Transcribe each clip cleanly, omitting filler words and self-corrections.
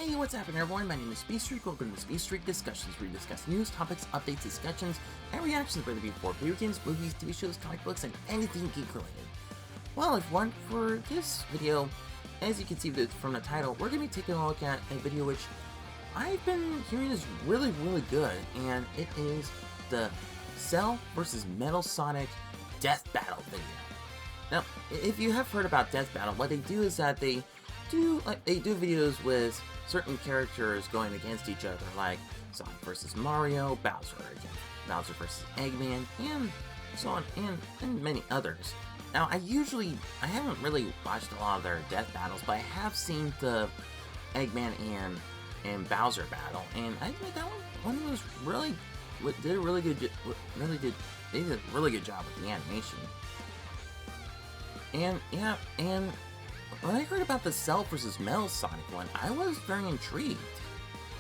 Hey, what's happening everyone? My name is Speedstreak. Welcome to Speedstreak Discussions, where we discuss news, topics, updates, discussions, and reactions for the before video games, movies, TV shows, comic books, and anything geek related. Well, everyone, for this video, as you can see from the title, we're going to be taking a look at a video which I've been hearing is really good, and it is the Cell vs. Metal Sonic Death Battle video. Now, if you have heard about Death Battle, what they do is that they do videos with certain characters going against each other, like Sonic vs. Mario, Bowser vs. Eggman, and so on, and many others. Now, I haven't really watched a lot of their death battles, but I have seen the Eggman and Bowser battle, and I think that one was they did a really good job with the animation. And yeah, and when I heard about the Cell vs. Metal Sonic one, I was very intrigued.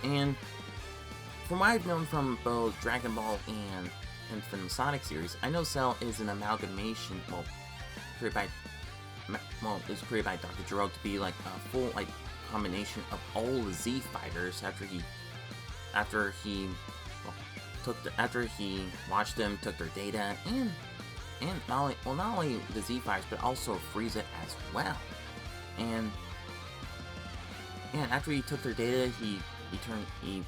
And from what I've known from both Dragon Ball and from the Sonic series, I know Cell is an amalgamation, created by Dr. Gero to be like a full combination of all the Z fighters after he watched them, took their data, and not only the Z fighters but also Frieza as well. And after he took their data, he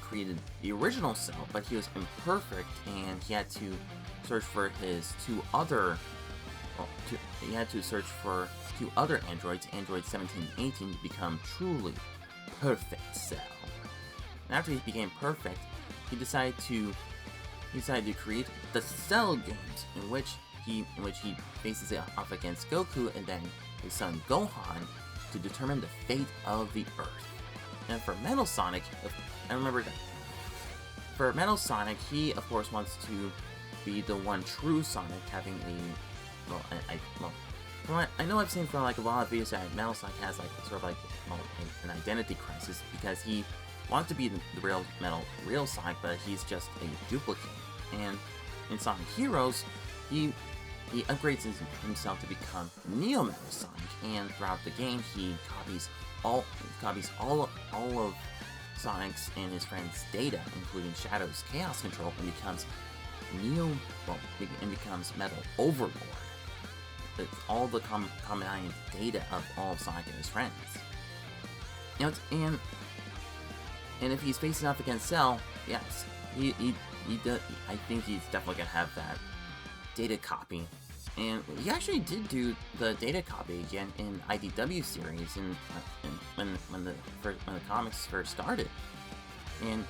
created the original Cell, but he was imperfect, and he had to search for his two other androids, Android 17 and 18, to become truly perfect Cell. And after he became perfect, he decided to create the Cell games, in which he faces it off against Goku and then his son Gohan to determine the fate of the Earth. And for Metal Sonic, he of course wants to be the one true Sonic, having I know I've seen from a lot of videos that Metal Sonic has an identity crisis, because he wants to be the real Sonic, but he's just a duplicate. And in Sonic Heroes, he upgrades himself to become Neo Metal Sonic, and throughout the game he copies all of Sonic's and his friends' data, including Shadow's Chaos Control, and becomes Metal Overlord. It's all the combined data of all of Sonic and his friends. And if he's facing off against Cell, yes, he does. I think he's definitely gonna have that data copy. And he actually did do the data copy again in IDW series, and when the comics first started. And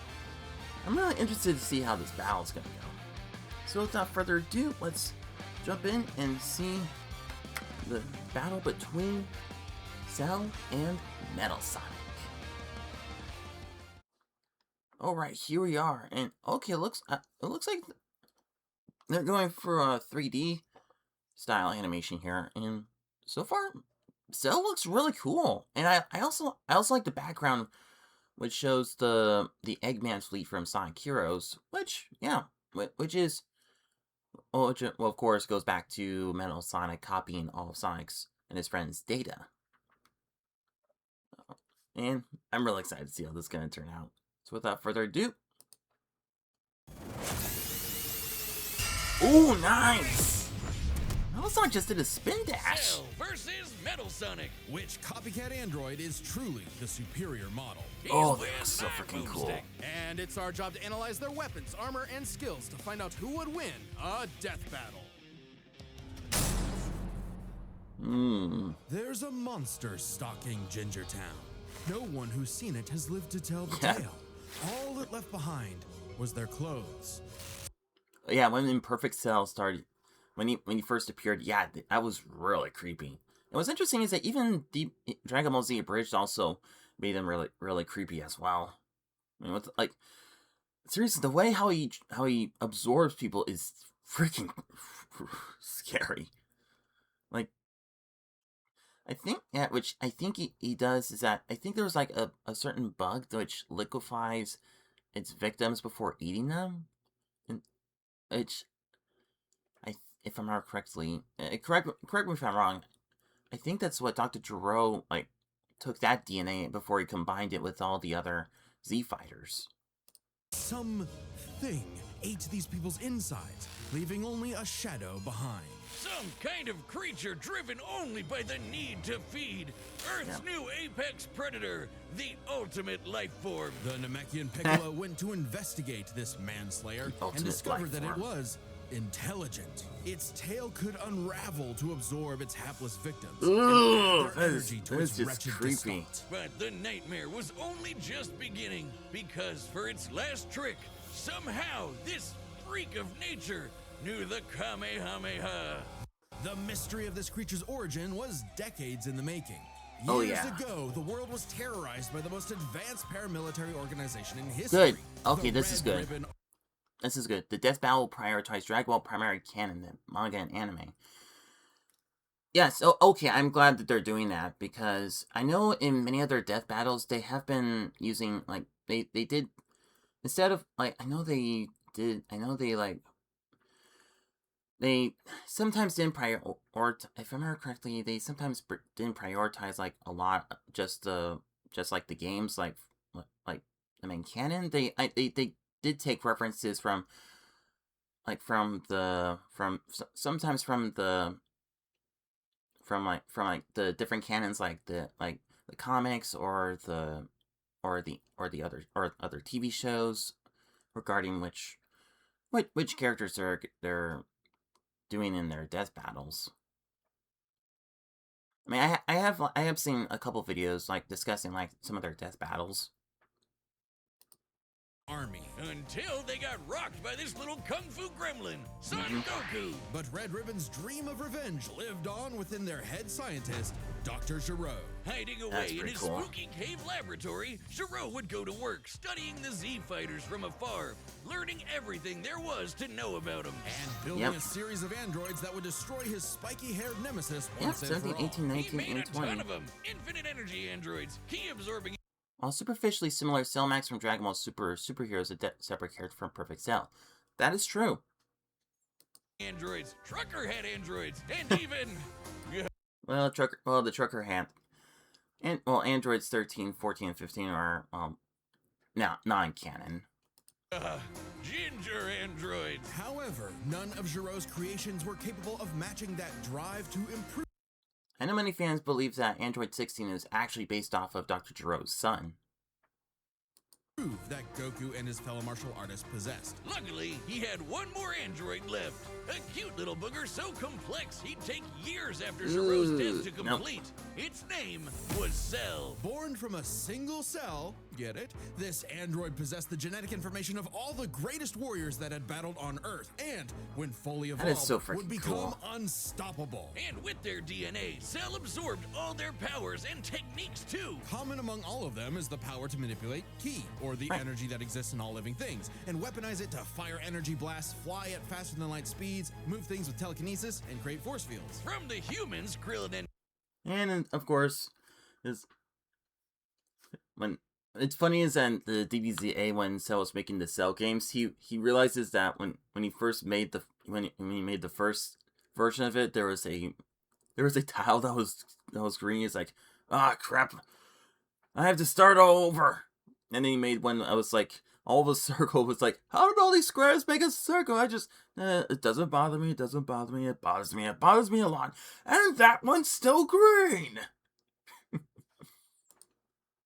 I'm really interested to see how this battle's gonna go. So without further ado, let's jump in and see the battle between Cell and Metal Sonic. Alright, here we are, and okay, it looks like they're going for a 3D style animation here, and so far Cell looks really cool. And I also like the background, which shows the Eggman fleet from Sonic Heroes, which of course goes back to Metal Sonic copying all of Sonic's and his friends' data. And I'm really excited to see how this is going to turn out. So without further ado, ooh, nice! Metal Sonic just did a spin dash! Cell versus Metal Sonic. Which copycat android is truly the superior model? Oh, that's so freaking cool. And it's our job to analyze their weapons, armor, and skills to find out who would win a death battle. There's a monster stalking Gingertown. No one who's seen it has lived to tell the tale. All it left behind was their clothes. Yeah, when Imperfect Cell started, when he first appeared, yeah, that was really creepy. And what's interesting is that even the Dragon Ball Z Abridged also made him really creepy as well. I mean, seriously, the way how he absorbs people is freaking scary. I think, yeah, which I think he does is that I think there was a certain bug which liquefies its victims before eating them, and which if I'm not correctly, correct me if I'm wrong. I think that's what Dr. Gero took that DNA before he combined it with all the other Z fighters. Something ate these people's insides, leaving only a shadow behind. Some kind of creature driven only by the need to feed. Earth's new apex predator, the ultimate life form. The Namekian Piccolo went to investigate this manslayer and discovered that it was intelligent. Its tail could unravel to absorb its hapless victims. Ooh, and their energy to its just wretched creepy. descent. But the nightmare was only just beginning, because for its last trick, somehow this freak of nature knew the Kamehameha. The mystery of this creature's origin was decades in the making. Oh, Years yeah. ago, the world was terrorized by the most advanced paramilitary organization in history. Good. Okay, the this is Red good. Ribbon This is good. The Death Battle will prioritize Dragon Ball primary canon, the manga and anime. Yes, okay, I'm glad that they're doing that, because I know in many other death battles, they have been using, like, they did, instead of, like, they sometimes didn't or if I remember correctly, they sometimes didn't prioritize, like, a lot, just like the games, like the main canon. They did take references sometimes from the different canons, like the comics or other TV shows regarding which characters they're doing in their death battles. I mean, I have seen a couple videos like discussing like some of their death battles. army. Until they got rocked by this little kung fu gremlin, Son Goku. But Red Ribbon's dream of revenge lived on within their head scientist, Dr. Giro. Hiding That's away in pretty his cool. spooky cave laboratory, Giro would go to work studying the Z fighters from afar, learning everything there was to know about them. And building Yep. a series of androids that would destroy his spiky-haired nemesis Yep, once and for 17, all. 18, He 19, made a and 20. ton of them, infinite energy androids, key absorbing While superficially similar, Cell Max from Dragon Ball Superhero is a separate character from Perfect Cell. That is true. androids, trucker head androids, and even Well, the Trucker hand. And androids 13, 14, and 15 are now non-canon. ginger androids. However, none of Giro's creations were capable of matching that drive to improve. I know many fans believe that Android 16 is actually based off of Dr. Giro's son. That Goku and his fellow martial artists possessed. Luckily, he had one more android left. A cute little booger so complex he'd take years after Giro's death to nope. complete. Its name was Cell. Born from a single cell, get it? This android possessed the genetic information of all the greatest warriors that had battled on Earth, and when fully That is evolved, so freaking would become cool. unstoppable. And with their DNA, Cell absorbed all their powers and techniques too. Common among all of them is the power to manipulate Ki, or the Right. energy that exists in all living things, and weaponize it to fire energy blasts, fly at faster than light speeds, move things with telekinesis, and create force fields. From the humans, Krillin And of course, when it's funny is that the DBZA, when Cell was making the Cell games, he realizes that when he first made when he made the first version of it, there was a tile that was green. He's like, ah, crap, I have to start all over. And then he made one that was like, all the circle was like, how did all these squares make a circle? I just, it doesn't bother me, it doesn't bother me, it bothers me a lot. And that one's still green.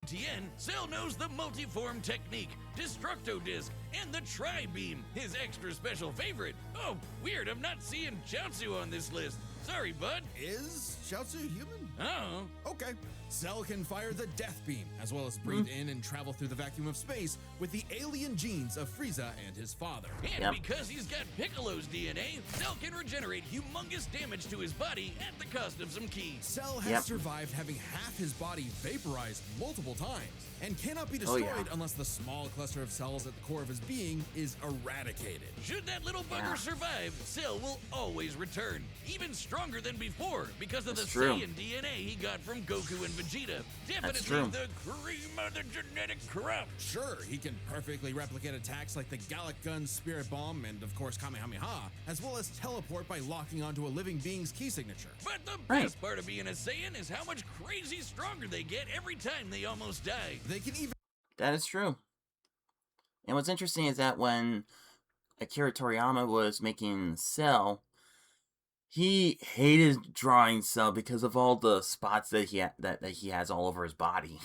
Tien, Cell knows the multiform technique, Destructo Disc, and the Tri-Beam, his extra special favorite. Oh, weird, I'm not seeing Chaozu on this list. Sorry, bud. Is Chaozu human? Oh. Okay. Cell can fire the Death Beam, as well as breathe in and travel through the vacuum of space with the alien genes of Frieza and his father. And Yep. because he's got Piccolo's DNA, Cell can regenerate humongous damage to his body at the cost of some keys. Cell has Yep. survived having half his body vaporized multiple times, and cannot be Oh, destroyed yeah. unless the small cluster of cells at the core of his being is eradicated. Should that little bugger Yeah. survive, Cell will always return, even stronger stronger than before because of That's the true. Saiyan DNA he got from Goku and Vegeta. That's Definitely true. the cream of the genetic crop. Sure, he can perfectly replicate attacks like the Gallic Gun, Spirit Bomb, and of course Kamehameha, as well as teleport by locking onto a living being's key signature. But the Right. best part of being a Saiyan is how much crazy stronger they get every time they almost die. They can even That is true. And what's interesting is that when Akira Toriyama was making Cell, he hated drawing Cell because of all the spots that he has all over his body.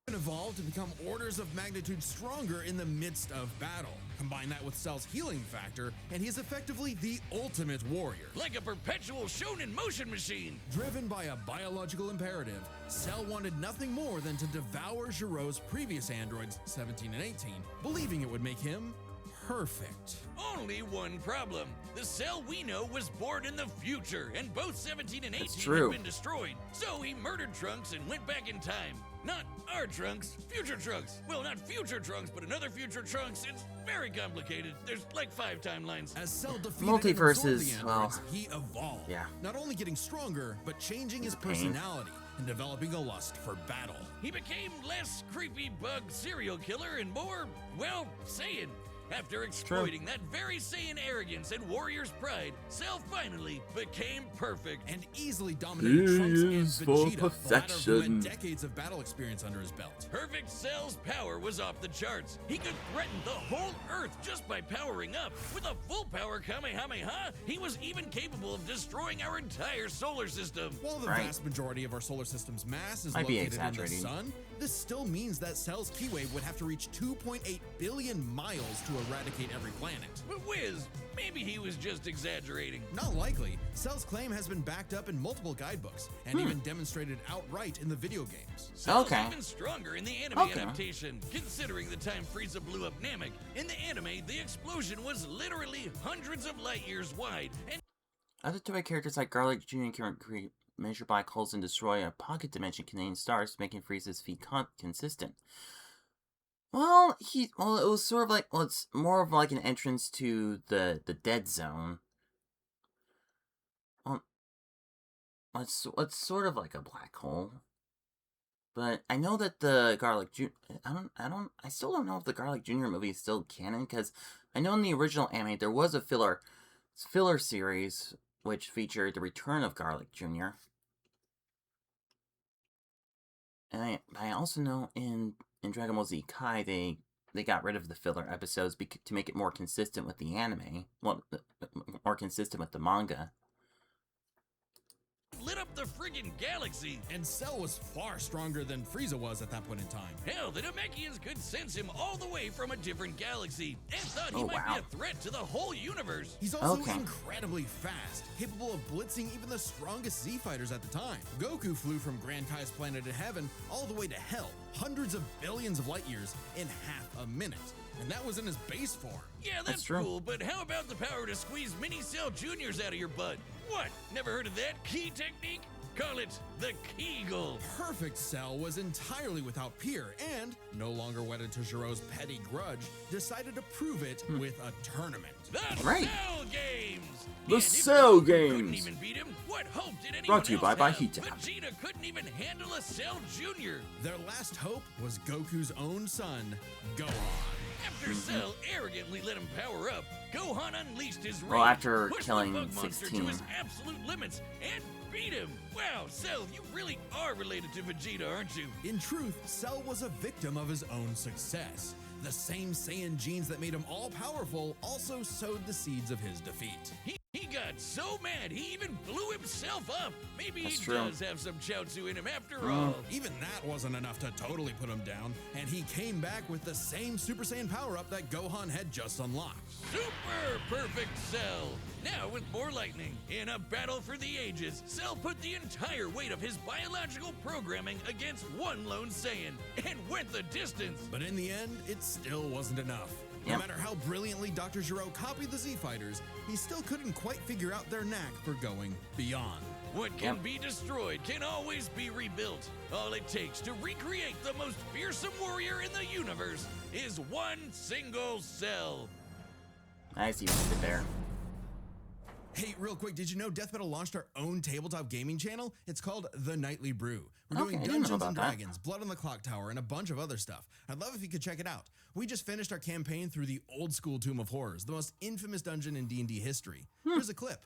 evolve to become orders of magnitude stronger in the midst of battle. Combine that with Cell's healing factor, and he's effectively the ultimate warrior. Like a perpetual shonen motion machine. Driven by a biological imperative, Cell wanted nothing more than to devour Giro's previous androids, 17 and 18, believing it would make him perfect. Only one problem. The Cell we know was born in the future, and both 17 and 18 That's true. had been destroyed. So he murdered Trunks and went back in time. Not our Trunks, future Trunks. Well, not future Trunks, but another future Trunks. It's very complicated. There's like 5 timelines. As Cell defeated Multiverses, and absorbed the androids, well, he evolved. yeah. Not only getting stronger, but changing his pain. personality and developing a lust for battle. He became less creepy bug serial killer and more, well, Saiyan. After exploiting that very Saiyan arrogance and warrior's pride, Cell finally became perfect. And easily dominated Trunks and is for Vegeta, the latter who perfection. had decades of battle experience under his belt. Perfect Cell's power was off the charts. He could threaten the whole Earth just by powering up. With a full power Kamehameha, he was even capable of destroying our entire solar system. While the Right. vast majority of our solar system's mass is Might be located in the exaggerating. sun, this still means that Cell's key wave would have to reach 2.8 billion miles to eradicate every planet. But Wiz, maybe he was just exaggerating. Not likely. Cell's claim has been backed up in multiple guidebooks and even demonstrated outright in the video games. Cell's Okay. even stronger in the anime Okay. adaptation, considering the time Frieza blew up Namek. In the anime, the explosion was literally hundreds of light years wide, and Other toy characters like Garlic Jr. can create measure black holes and destroy a pocket dimension containing stars, making Frieza's feet consistent. Well, it was sort of like, it's more of like an entrance to the dead zone. Well, it's sort of like a black hole. But I know that the Garlic Jr. I still don't know if the Garlic Jr. movie is still canon, because I know in the original anime there was a filler series which featured the return of Garlic Jr. And I also know in Dragon Ball Z Kai, they got rid of the filler episodes to make it more consistent with the anime. Well, more consistent with the manga. lit up the friggin' galaxy. And Cell was far stronger than Frieza was at that point in time. Hell, the Namekians could sense him all the way from a different galaxy and thought he Oh, might wow. be a threat to the whole universe. He's also Okay. incredibly fast, capable of blitzing even the strongest Z fighters at the time. Goku flew from Grand Kai's planet of heaven all the way to hell, hundreds of billions of light years in half a minute. And that was in his base form. Yeah, That's that's true. cool, but how about the power to squeeze mini cell juniors out of your butt? What? Never heard of that key technique? Call it the Kegel. Perfect Cell was entirely without peer and, no longer wedded to Giro's petty grudge, decided to prove it with a tournament. The Right. Cell Games! The And if Cell Goku couldn't Games. even beat him, what hope did anyone Brought to you else by have? Hita. Vegeta couldn't even handle a Cell Junior. Their last hope was Goku's own son, Gohan. After Cell arrogantly let him power up, Gohan unleashed his rage, Well, after pushed killing the bug monster 16. to his absolute limits, and beat him. Wow, Cell, you really are related to Vegeta, aren't you? In truth, Cell was a victim of his own success. The same Saiyan genes that made him all-powerful also sowed the seeds of his defeat. He got so mad, he even blew himself up. Maybe That's he true. does have some Chaozu in him after all. Even that wasn't enough to totally put him down, and he came back with the same Super Saiyan power-up that Gohan had just unlocked. Super perfect Cell. Now with more lightning, in a battle for the ages, Cell put the entire weight of his biological programming against one lone Saiyan and went the distance. But in the end, it still wasn't enough. No Yep. matter how brilliantly Dr. Gero copied the Z-Fighters, he still couldn't quite figure out their knack for going beyond. What can Yep. be destroyed can always be rebuilt. All it takes to recreate the most fearsome warrior in the universe is one single cell. I see what you did there. Hey, real quick, did you know Death Metal launched our own tabletop gaming channel? It's called The Nightly Brew. We're doing I didn't know Dungeons about and that. Dragons, Blood on the Clock Tower, and a bunch of other stuff. I'd love if you could check it out. We just finished our campaign through the old school Tomb of Horrors, the most infamous dungeon in D&D history. Here's a clip.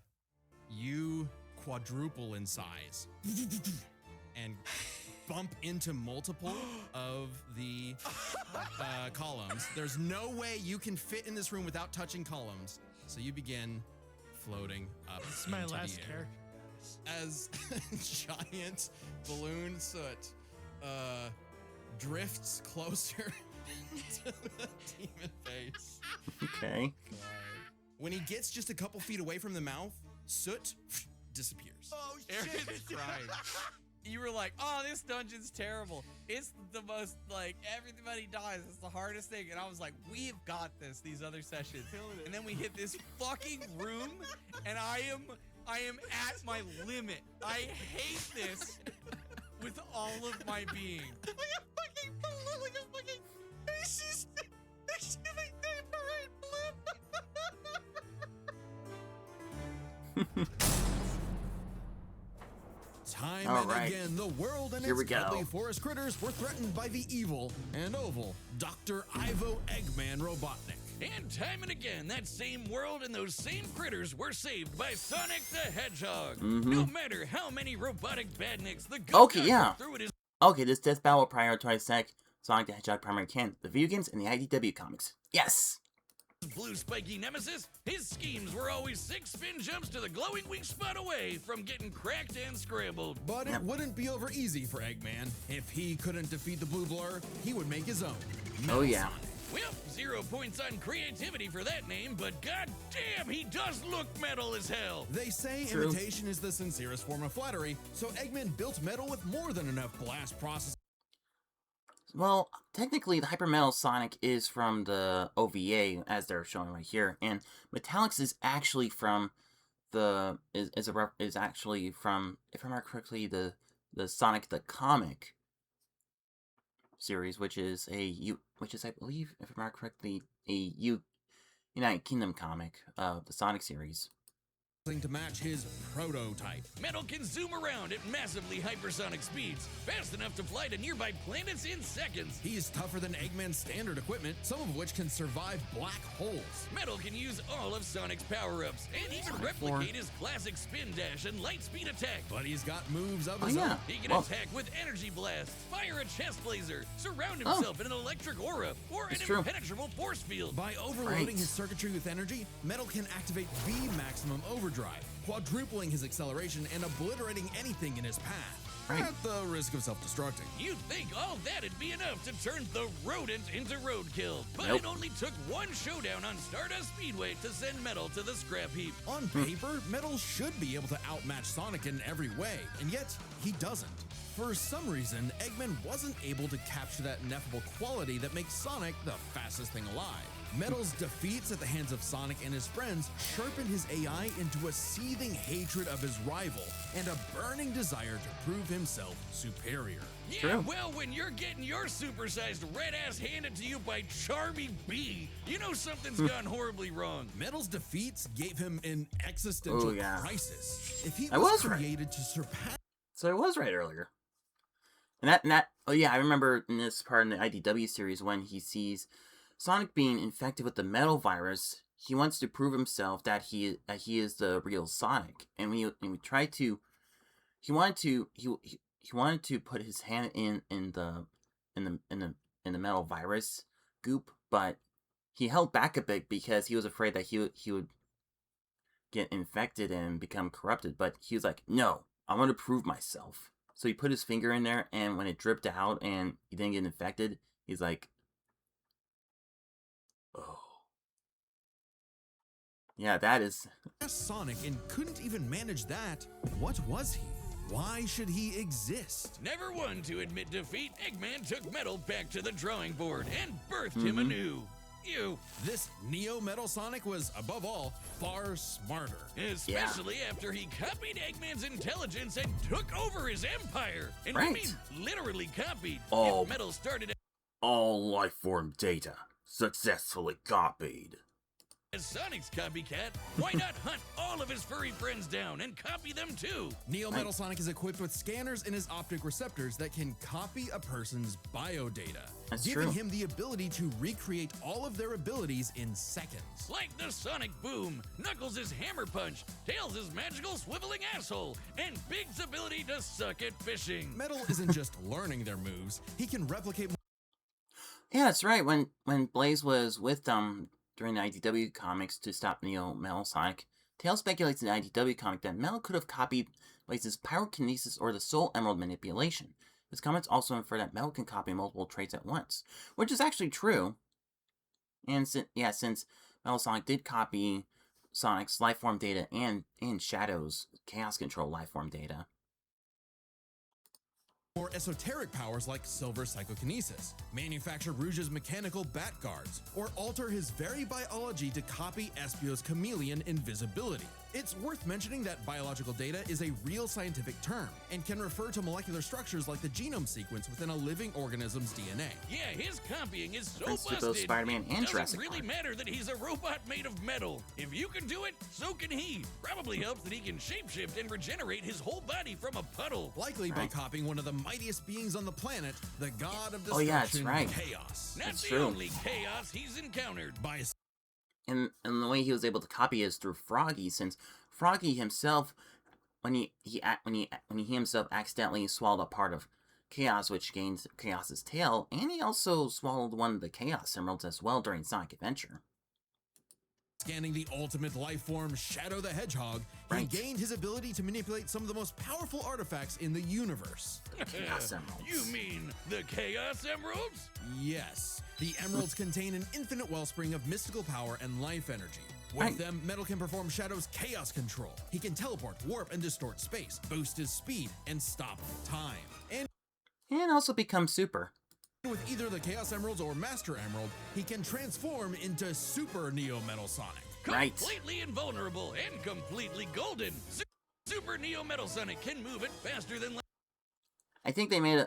You quadruple in size and bump into multiple of the columns. There's no way you can fit in this room without touching columns. So you begin floating up It's my into last the air. character. As giant balloon soot drifts closer to the demon face. Okay. When he gets just a couple feet away from the mouth, soot disappears. Oh Aaron's crying. You were like, oh, this dungeon's terrible. It's the most, like, everybody dies. It's the hardest thing. And I was like, we've got this, these other sessions. And then we hit this fucking room, and I am at my limit. I hate this with all of my being. Time All and right. again, the world and Here its we go. cuddly forest critters were threatened by the evil and oval Dr. Ivo Eggman Robotnik. And time and again, that same world and those same critters were saved by Sonic the Hedgehog. No matter how many robotic badniks the good Okay, God yeah. threw at his Okay, this death battle will prioritize Sonic the Hedgehog primary canon, the video games, and the IDW comics. Yes! blue spiky nemesis, his schemes were always 6 spin jumps to the glowing weak spot away from getting cracked and scrambled. But it wouldn't be over easy for Eggman. If he couldn't defeat the Blue Blur, he would make his own. Oh, yeah. Well, 0 points on creativity for that name, but goddamn, he does look metal as hell. They say True. imitation is the sincerest form of flattery, so Eggman built metal with more than enough blast processing. Well, technically, the Hyper Metal Sonic is from the OVA, as they're showing right here, and Metallics is actually from the is actually from, if I remember correctly, the Sonic the Comic series, which is I believe, if I remember correctly, a United Kingdom comic of the Sonic series. To match his prototype. Metal can zoom around at massively hypersonic speeds, fast enough to fly to nearby planets in seconds. He's tougher than Eggman's standard equipment, some of which can survive black holes. Metal can use all of Sonic's power-ups, and even replicate his classic spin dash and light speed attack. But he's got moves of Oh, his yeah. own. He can Well- attack with energy blast, fire a chest laser, surround himself in an electric aura, or an It's true. impenetrable force field. By overloading Right. his circuitry with energy, Metal can activate V maximum overdrive, quadrupling his acceleration and obliterating anything in his path, Right. at the risk of self-destructing. You'd think all that'd be enough to turn the rodent into roadkill, but Nope. it only took one showdown on Stardust Speedway to send Metal to the scrap heap. On paper, Metal should be able to outmatch Sonic in every way, and yet he doesn't. For some reason, Eggman wasn't able to capture that ineffable quality that makes Sonic the fastest thing alive. Metal's defeats at the hands of Sonic and his friends sharpened his AI into a seething hatred of his rival and a burning desire to prove himself superior. Yeah, True. well, when you're getting your supersized red ass handed to you by Charmy B, you know something's gone horribly wrong. Metal's defeats gave him an existential Oh, yeah. crisis. If he I was was right. created to surpass So I was right earlier. And that, oh yeah, I remember in this part in the IDW series when he sees Sonic being infected with the metal virus, he wants to prove himself that he is the real Sonic. And he wanted to put his hand in the metal virus goop, but he held back a bit because he was afraid that he would get infected and become corrupted. But he was like, no, I want to prove myself. So he put his finger in there, and when it dripped out and he didn't get infected, he's like, oh. Yeah, that is... Sonic and couldn't even manage that, what was he? Why should he exist? Never one to admit defeat, Eggman took Metal back to the drawing board and birthed him anew. You, This Neo Metal Sonic was, above all, far smarter. especially after he copied Eggman's intelligence and took over his empire. And I Right. mean literally copied. Oh. If Metal started all life form data successfully copied. As Sonic's copycat, why not hunt all of his furry friends down and copy them too? Neo Metal Sonic is equipped with scanners in his optic receptors that can copy a person's biodata, giving him the ability to recreate all of their abilities in seconds. Like the Sonic Boom, Knuckles' Hammer Punch, Tails' magical swiveling asshole, and Big's ability to suck at fishing. Metal isn't just learning their moves, he can replicate. Yeah, that's right. When Blaze was with them during the IDW comics to stop Neo Metal Sonic, Tails speculates in the IDW comic that Metal could have copied Blaze's pyrokinesis or the Soul Emerald manipulation. His comments also infer that Metal can copy multiple traits at once, which is actually true. And since Metal Sonic did copy Sonic's lifeform data and Shadow's Chaos Control lifeform data. More esoteric powers like Silver Psychokinesis, manufacture Rouge's mechanical bat guards, or alter his very biology to copy Espio's chameleon invisibility. It's worth mentioning that biological data is a real scientific term and can refer to molecular structures like the genome sequence within a living organism's DNA. Yeah, his copying is so Thanks to both busted. Spider-Man and It Jurassic doesn't really Park. matter that he's a robot made of metal. If you can do it, so can he. Probably helps that he can shapeshift and regenerate his whole body from a puddle. Likely by Right. copying one of the mightiest beings on the planet, the god of destruction, Oh, yeah, that's right. Chaos. Not That's the true. only chaos he's encountered. By And the way he was able to copy is through Froggy, since Froggy himself, when he himself accidentally swallowed a part of Chaos, which gains Chaos's tail, and he also swallowed one of the Chaos Emeralds as well during Sonic Adventure. scanning the ultimate life form, Shadow the Hedgehog, Right. he gained his ability to manipulate some of the most powerful artifacts in the universe. Chaos Emeralds. You mean the Chaos Emeralds? Yes, the emeralds contain an infinite wellspring of mystical power and life energy. With Right. them, Metal can perform Shadow's chaos control. He can teleport, warp, and distort space, boost his speed, and stop time. And And also become Super. with either the Chaos Emeralds or Master Emerald, he can transform into Super Neo Metal Sonic. Right. Completely invulnerable and completely golden. Super Neo Metal Sonic can move it faster than I think they made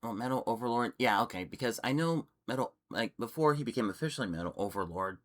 Metal Overlord. Yeah, okay, because I know Metal, like, before he became officially Metal Overlord,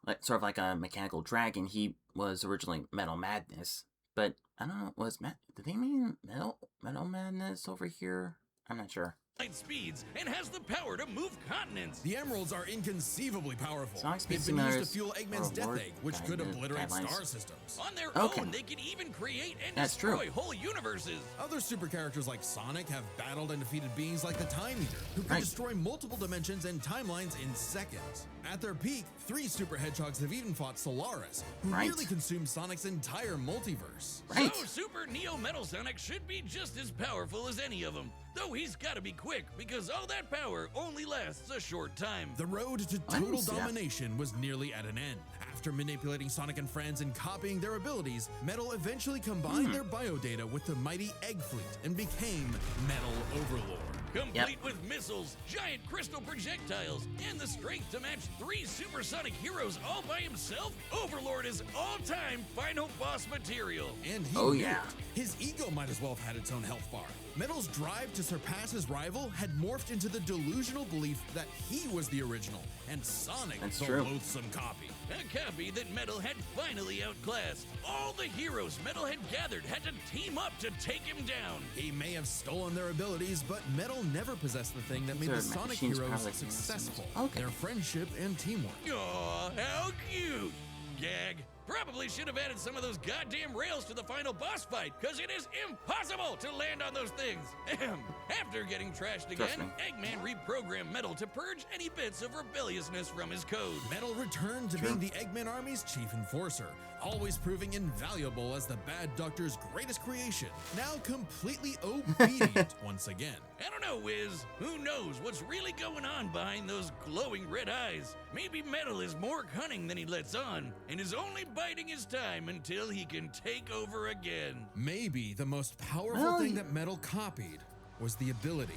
like, sort of like a mechanical dragon, he was originally Metal Madness. But, I don't know, did they mean Metal Madness over here? I'm not sure. light speeds and has the power to move continents. The emeralds are inconceivably powerful. Sonic Speed They've been used to Simulators fuel Eggman's or Death Lord Egg, which could obliterate guidelines. star systems. On their Okay. own, they can even create and That's true. destroy whole universes. Other super characters like Sonic have battled and defeated beings like the Time Eater, who can Right. destroy multiple dimensions and timelines in seconds. At their peak, 3 super hedgehogs have even fought Solaris, who Right. nearly consumed Sonic's entire multiverse. Right. So Super Neo Metal Sonic should be just as powerful as any of them. Though he's gotta be quick, because all that power only lasts a short time. The road to I didn't total see that. domination was nearly at an end. After manipulating Sonic and friends and copying their abilities, Metal eventually combined their biodata with the mighty Egg Fleet and became Metal Overlord. Complete with missiles, giant crystal projectiles, and the strength to match 3 supersonic heroes all by himself, Overlord is all-time final boss material. And he Oh, knew yeah. it. His ego might as well have had its own health bar. Metal's drive to surpass his rival had morphed into the delusional belief that he was the original, and Sonic That's the true. loathsome copy. A copy that Metal had finally outclassed. All the heroes Metal had gathered had to team up to take him down. He may have stolen their abilities, but Metal never possessed the thing that made These the are Sonic machines heroes probably successful. Okay. Their friendship and teamwork. Aw, how cute! Gag. Probably should have added some of those goddamn rails to the final boss fight, because it is impossible to land on those things. Ahem. After getting trashed Trust again, Eggman reprogrammed Metal to purge any bits of rebelliousness from his code. Metal returned to being the Eggman Army's chief enforcer, always proving invaluable as the Bad Doctor's greatest creation, now completely obedient once again. I don't know, Wiz. Who knows what's really going on behind those glowing red eyes? Maybe Metal is more cunning than he lets on, and is only biding his time until he can take over again. Maybe the most powerful Well, thing that Metal copied was the ability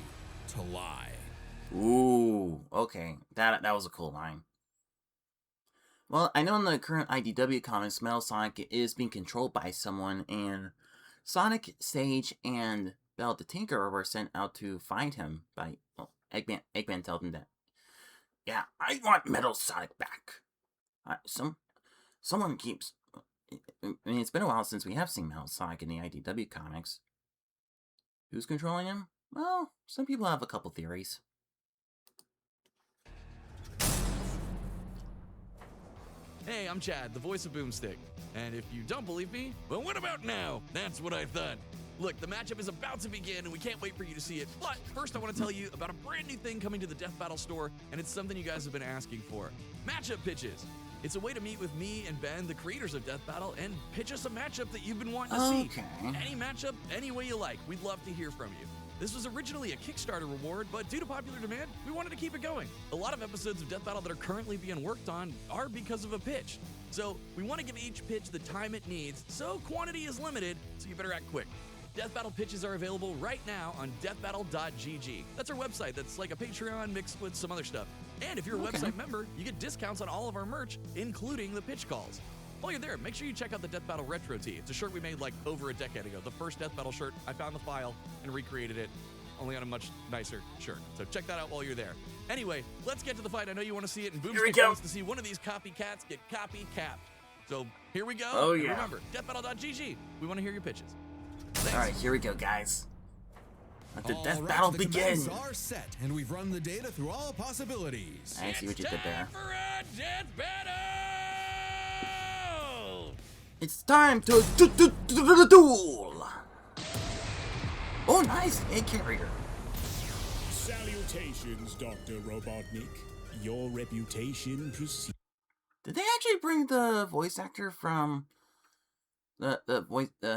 to lie. Ooh, okay. That was a cool line. Well, I know in the current IDW comics, Metal Sonic is being controlled by someone, and Sonic, Sage, and Belle the Tinkerer were sent out to find him by, well, Eggman tells him that Yeah, I want Metal Sonic back. Someone keeps... I mean, it's been a while since we have seen Metal Sonic in the IDW comics. Who's controlling him? Well, some people have a couple theories. Hey, I'm Chad, the voice of Boomstick. And if you don't believe me, well, what about now? That's what I thought. Look, the matchup is about to begin, and we can't wait for you to see it. But first, I want to tell you about a brand new thing coming to the Death Battle store, and it's something you guys have been asking for. Matchup pitches. It's a way to meet with me and Ben, the creators of Death Battle, and pitch us a matchup that you've been wanting to see. Any matchup, any way you like. We'd love to hear from you. This was originally a Kickstarter reward, but due to popular demand, we wanted to keep it going. A lot of episodes of Death Battle that are currently being worked on are because of a pitch. So we want to give each pitch the time it needs, so quantity is limited, so you better act quick. Death Battle pitches are available right now on deathbattle.gg. That's our website. That's like a Patreon mixed with some other stuff. And if you're a website member, you get discounts on all of our merch, including the pitch calls. While you're there, make sure you check out the Death Battle Retro Tee. It's a shirt we made like over a decade ago. The first Death Battle shirt. I found the file and recreated it, only on a much nicer shirt. So check that out while you're there. Anyway, let's get to the fight. I know you want to see it, and Boomstick wants to see one of these copycats get copy-capped. So here we go. Oh, yeah. And remember, deathbattle.gg. We want to hear your pitches. Alright, here we go, guys. Let the Death All Battle the begin! commands are set, and we've run the data through all possibilities. I see what you did there. For a Death Battle! It's time to duel! Oh, nice! A carrier. Salutations, Dr. Robotnik. Your reputation precedes Did they actually bring the voice actor from...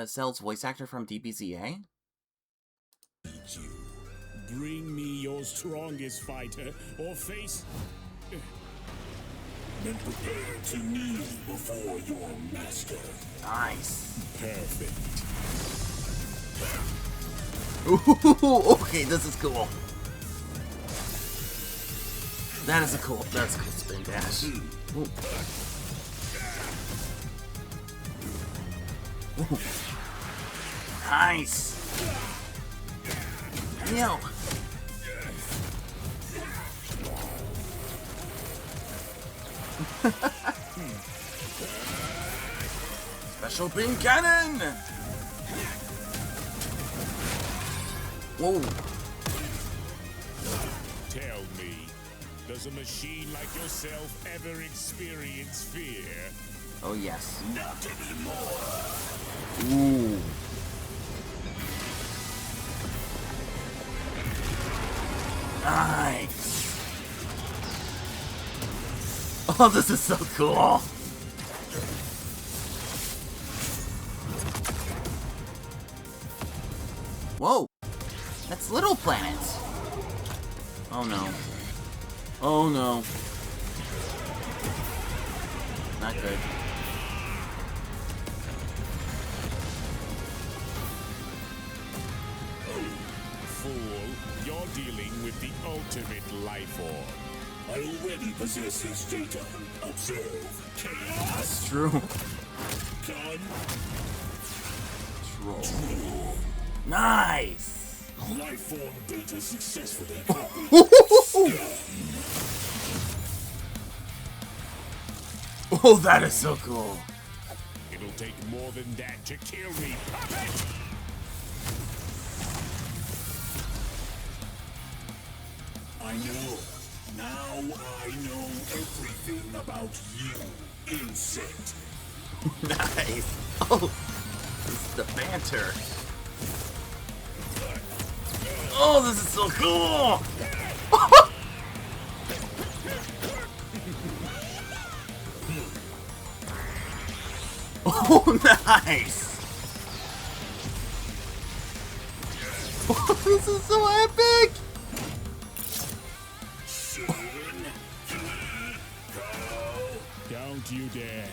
Cell's voice actor from DBZA? you. Bring me your strongest fighter, or face... Then prepare to kneel before your master. Nice. Perfect. Ooh, okay, this is cool. That's a cool spin dash. Ooh. Ooh. Nice. Yo. Special beam cannon. Whoa. Tell me, does a machine like yourself ever experience fear? Oh yes. Not anymore. Ooh. Nice. Oh, this is so cool. Whoa. That's Little Planet. Oh no. Oh no. Not good. Fool, you're dealing with the ultimate life form. I already possess his data. Observe. Chaos. True. Control. Nice. Life form data successfully. Oh, that is so cool. It'll take more than that to kill me, puppet! I know. Now I know everything about you, insect. Nice. Oh, this is the banter. Oh, this is so cool. Oh, nice. Oh, this is so epic. Don't you dare.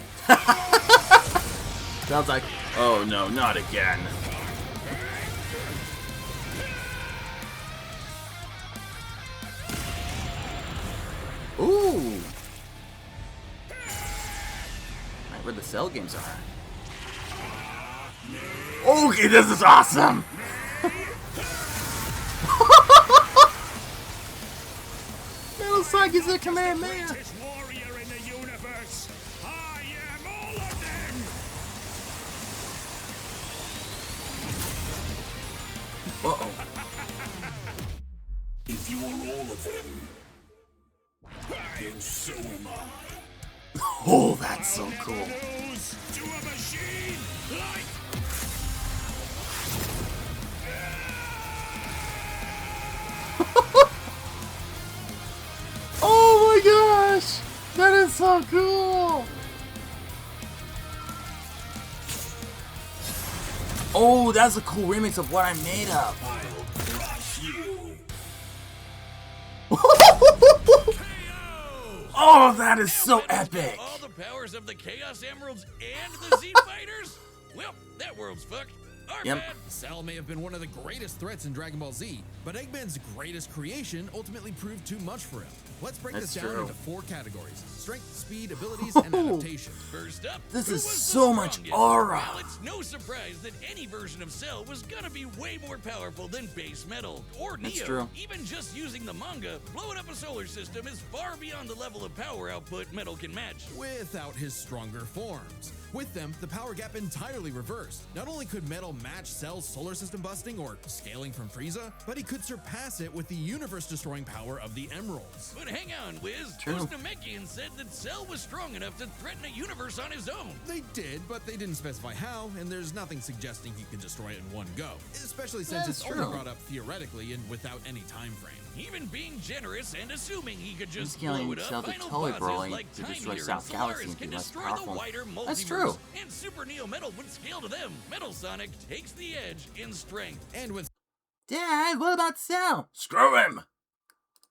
Sounds like, oh no, not again. Ooh. Right where the Cell games are. Okay, this is awesome. Metal Sonic is the command man. Greatest warrior in the universe. I am all of them. Uh-oh. If you are all of them, then so am I. Oh, that's so cool. Lose to a machine like Oh my gosh! That is so cool! Oh, that's a cool remix of what I'm made of. I'll crush you. Oh, that is so epic! All the powers of the Chaos Emeralds and the Z Fighters? Well, that world's fucked. Our Yep. bad. Cell may have been one of the greatest threats in Dragon Ball Z, but Eggman's greatest creation ultimately proved too much for him. Let's break That's this down true. into 4 categories: strength, speed, abilities, and adaptation. First up, This who is was the so much strongest? aura. Well, it's no surprise that any version of Cell was gonna be way more powerful than base Metal or Neo. That's true. Even just using the manga, blowing up a solar system is far beyond the level of power output Metal can match. Without his stronger forms. With them, the power gap entirely reversed. Not only could Metal match Cell's solar system busting or scaling from Frieza, but he could surpass it with the universe-destroying power of the Emeralds. But hang on, Wiz. True. Those Namekians said that Cell was strong enough to threaten a universe on his own. They did, but they didn't specify how, and there's nothing suggesting he could destroy it in one go. Especially since That's it's true. only brought up theoretically and without any time frame. Even being generous and assuming he could He's just blow killing it up, Cell to final Toy bosses Broly like to Time destroy Eater South and Galaxy Solaris and can be less destroy powerful. the wider multiverse. That's true. And Super Neo Metal would scale to them. Metal Sonic takes the edge in strength. And with Dad, what about Cell? Screw him!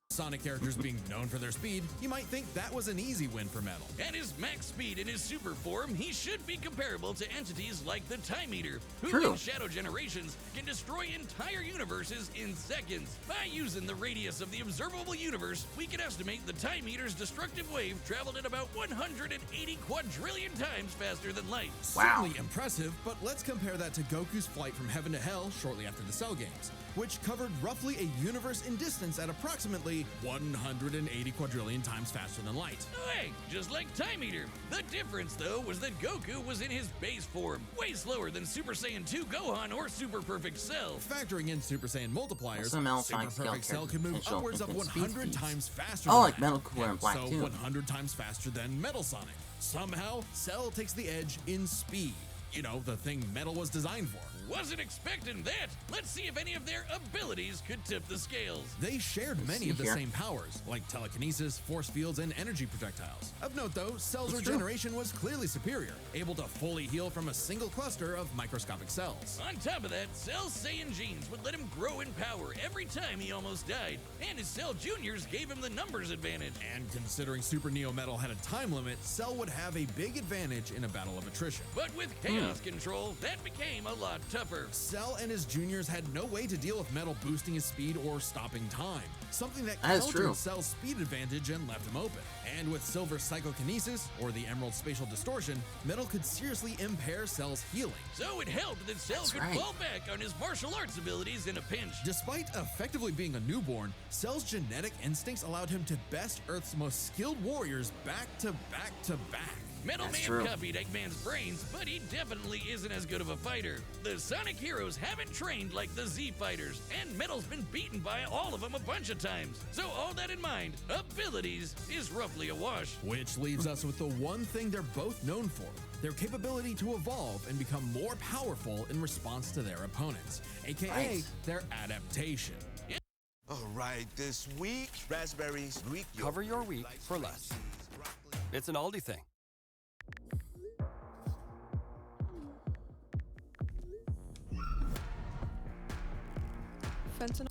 Sonic characters being known for their speed, you might think that was an easy win for Metal. At his max speed in his super form, he should be comparable to entities like the Time Eater, who True. in Shadow Generations can destroy entire universes in seconds. By using the radius of the observable universe, we can estimate the Time Eater's destructive wave traveled at about 180 quadrillion times faster than light. Wow. Certainly impressive, but let's compare that to Goku's flight from heaven to hell shortly after the Cell games, which covered roughly a universe in distance at approximately 180 quadrillion times faster than light. Hey, just like Time Eater. The difference, though, was that Goku was in his base form, way slower than Super Saiyan 2 Gohan or Super Perfect Cell. Factoring in Super Saiyan multipliers, Also, Metal Super Sonic scale Perfect Cell character could move potential upwards of infinite speed 100 feats. times faster Oh, than like that. Metal Cooler and Black so too. 100 times faster than Metal Sonic. Somehow, Cell takes the edge in speed. You know, the thing Metal was designed for. Wasn't expecting that. Let's see if any of their abilities could tip the scales. They shared many see of the here. same powers, like telekinesis, force fields, and energy projectiles. Of note, though, Cell's That's true. regeneration was clearly superior, able to fully heal from a single cluster of microscopic cells. On top of that, Cell's Saiyan genes would let him grow in power every time he almost died, and his Cell Juniors gave him the numbers advantage. And considering Super Neo Metal had a time limit, Cell would have a big advantage in a battle of attrition. But with Chaos Control, that became a lot tougher. Cell and his juniors had no way to deal with Metal boosting his speed or stopping time, something that That is true. countered Cell's speed advantage and left him open. And with Silver's psychokinesis, or the Emerald spatial distortion, Metal could seriously impair Cell's healing. So it helped that Cell That's could right. fall back on his martial arts abilities in a pinch. Despite effectively being a newborn, Cell's genetic instincts allowed him to best Earth's most skilled warriors back to back to back. Metal That's may true. have copied Eggman's brains, but he definitely isn't as good of a fighter. The Sonic heroes haven't trained like the Z fighters, and Metal's been beaten by all of them a bunch of times. So all that in mind, abilities is roughly a wash. Which leaves us with the one thing they're both known for, their capability to evolve and become more powerful in response to their opponents, aka Right. their adaptation. All right, this week, raspberries, Greek yogurt. Cover your week for less. It's an Aldi thing. Fentanyl.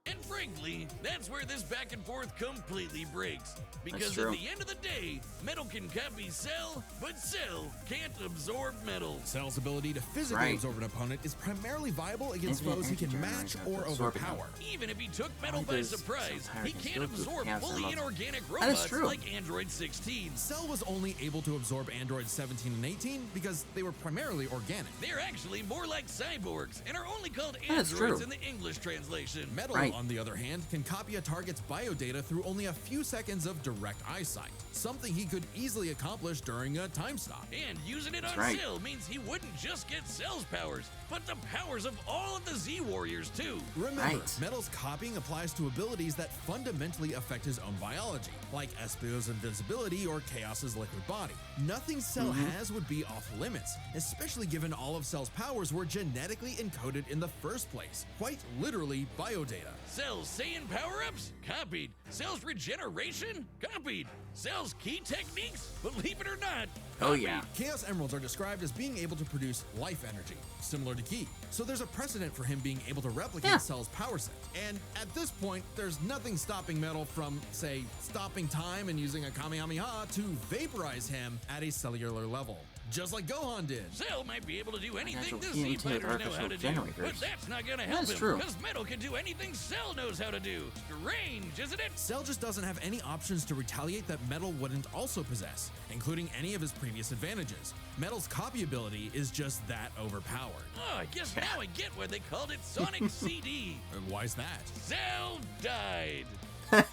And frankly, that's where this back and forth completely breaks. Because true. at the end of the day, Metal can copy Cell, but Cell can't absorb Metal. Cell's ability to physically Right. absorb an opponent is primarily viable against Infinite foes he can energy match generation or to absorb it. Even overpower. if he took Metal Why by does surprise, Cell's higher he than can't Goku absorb have fully some of- inorganic That is robots true. like Android 16. Cell was only able to absorb androids 17 and 18 because they were primarily organic. They're actually more like cyborgs and are only called That is androids true. in the English translation. Metal, Right. on the other other hand, can copy a target's biodata through only a few seconds of direct eyesight, something he could easily accomplish during a time stop. And using it on right. Cell means he wouldn't just get Cell's powers, but the powers of all of the Z Warriors too. Remember, Right. Metal's copying applies to abilities that fundamentally affect his own biology, like Espio's invincibility or Chaos's liquid body. Nothing Cell has would be off limits, especially given all of Cell's powers were genetically encoded in the first place. Quite literally, biodata. Cell's Saiyan power-ups? Copied. Cell's regeneration? Copied. Cell's key techniques? Believe it or not. Oh yeah. Chaos Emeralds are described as being able to produce life energy, similar to Ki. So there's a precedent for him being able to replicate Yeah. Cell's power set. And at this point, there's nothing stopping Metal from, say, stopping time and using a Kamehameha to vaporize him at a cellular level. Just like Gohan did. Cell might be able to do anything Natural the healing to Z-Fighters know artificial how to do, generators. but that's not gonna help That's him, true. because Metal can do anything Cell knows how to do. Strange, isn't it? Cell just doesn't have any options to retaliate that Metal wouldn't also possess, including any of his previous advantages. Metal's copy ability is just that overpowered. Oh, I guess now I get why they called it Sonic CD. And why's that? Cell died. That's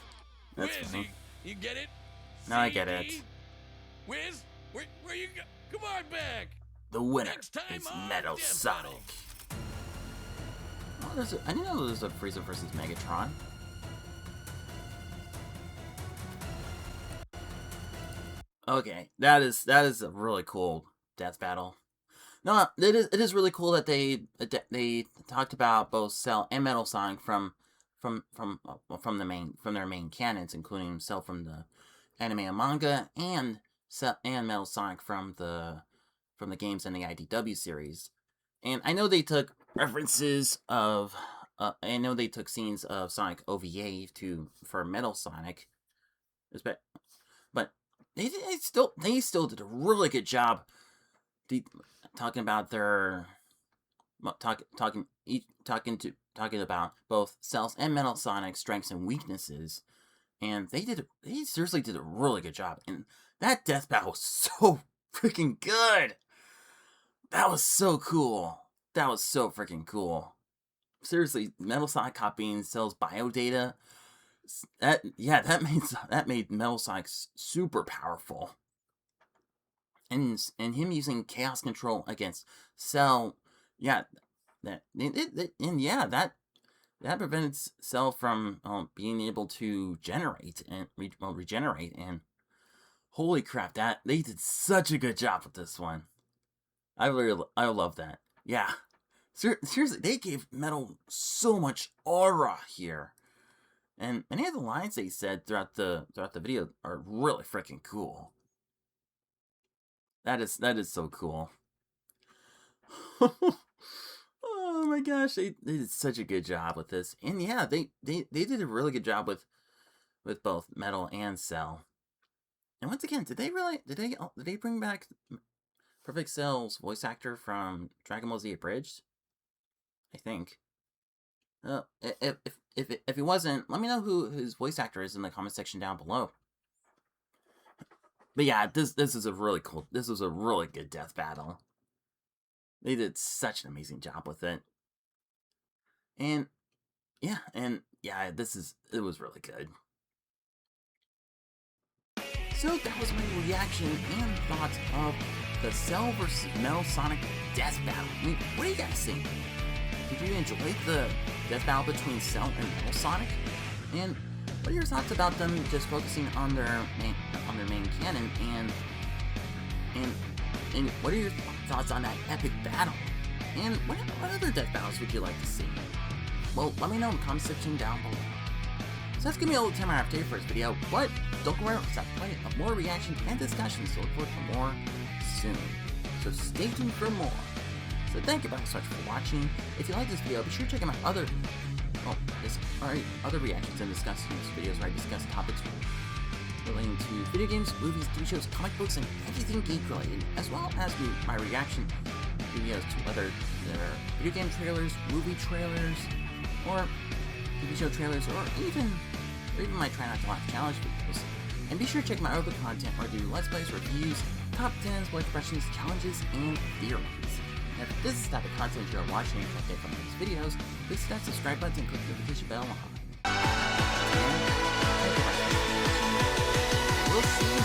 Wiz, funny. you get it? No, I get CD? it. Wiz, where you go? Come on back. The winner Next time is on Metal Death Sonic. Battle. Oh, I didn't know there's a Frieza versus Megatron. Okay, that is a really cool death battle. No, it is really cool that they talked about both Cell and Metal Sonic from their main canons, including Cell from the anime and manga, and Metal Sonic from the games in the IDW series. And I know they took references of I know they took scenes of Sonic OVA for Metal Sonic, but they still did a really good job talking about talking about both Cell's and Metal Sonic's strengths and weaknesses, and they seriously did a really good job. And that death battle was so freaking good. That was so cool. That was so freaking cool. Seriously, Metal Sonic copying Cell's biodata. That made Metal Sonic super powerful. And him using Chaos Control against Cell, that prevented Cell from being able to regenerate. And holy crap, they did such a good job with this one. I love that. Yeah, seriously, they gave Metal so much aura here, and many of the lines they said throughout the video are really freaking cool. That is so cool. Oh my gosh, they did such a good job with this, and yeah, they did a really good job with both Metal and Cell. And once again, did they bring back Perfect Cell's voice actor from Dragon Ball Z Abridged? I think. If he wasn't, let me know who his voice actor is in the comment section down below. But yeah, this is a really cool. This was a really good death battle. They did such an amazing job with it. And yeah, it was really good. So that was my reaction and thoughts of the Cell vs. Metal Sonic death battle. I mean, what do you guys think? Did you enjoy the death battle between Cell and Metal Sonic? And what are your thoughts about them just focusing on their main canon? And what are your thoughts on that epic battle? And what other death battles would you like to see? Well, let me know in the comment section down below. So that's gonna be all the time I have today for this video, but don't go around, because I have plenty of more reactions and discussions, so look forward for more soon. So stay tuned for more. So thank you very much for watching. If you like this video, be sure to check out my other reactions and discussions videos where I discuss topics relating to video games, movies, TV shows, comic books, and anything geek related, as well as my reaction videos to other video game trailers, movie trailers, or TV show trailers, or even my Try Not to Laugh challenge videos. And be sure to check my other content where I do Let's Plays, reviews, top 10s, what impressions, challenges, and theories. And if this is the type of content you're watching and get from these videos, please hit that subscribe button and click the notification bell on. We'll see